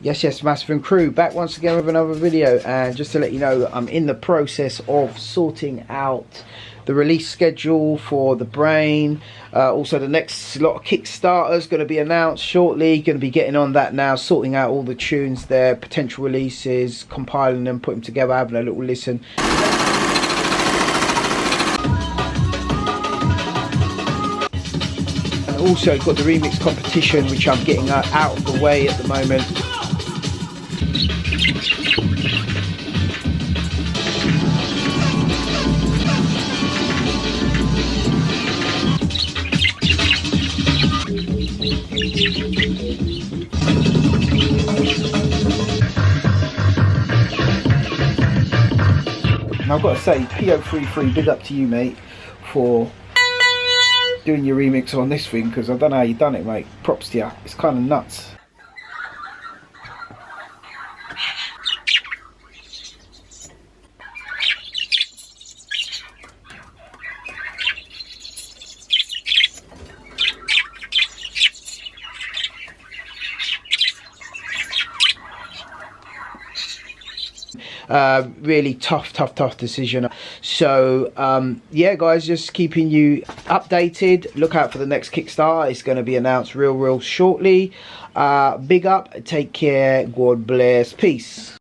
Yes, Massive and Crew back once again with another video, and just to let you know that I'm in the process of sorting out the release schedule for the Brain. Also the next lot of Kickstarters going to be announced shortly. Going to be getting on that now, sorting out all the tunes there, potential releases, compiling them, putting them together, having a little listen. And also got the remix competition, which I'm getting out of the way at the moment. And I've got to say, po-35, big up to you, mate, for doing your remix on this thing, because I don't know how you done it, mate. Props to you. It's kind of nuts. Really tough decision. So yeah guys, just keeping you updated. Look out for the next Kickstarter. It's going to be announced real shortly. Big up, take care, God bless, peace.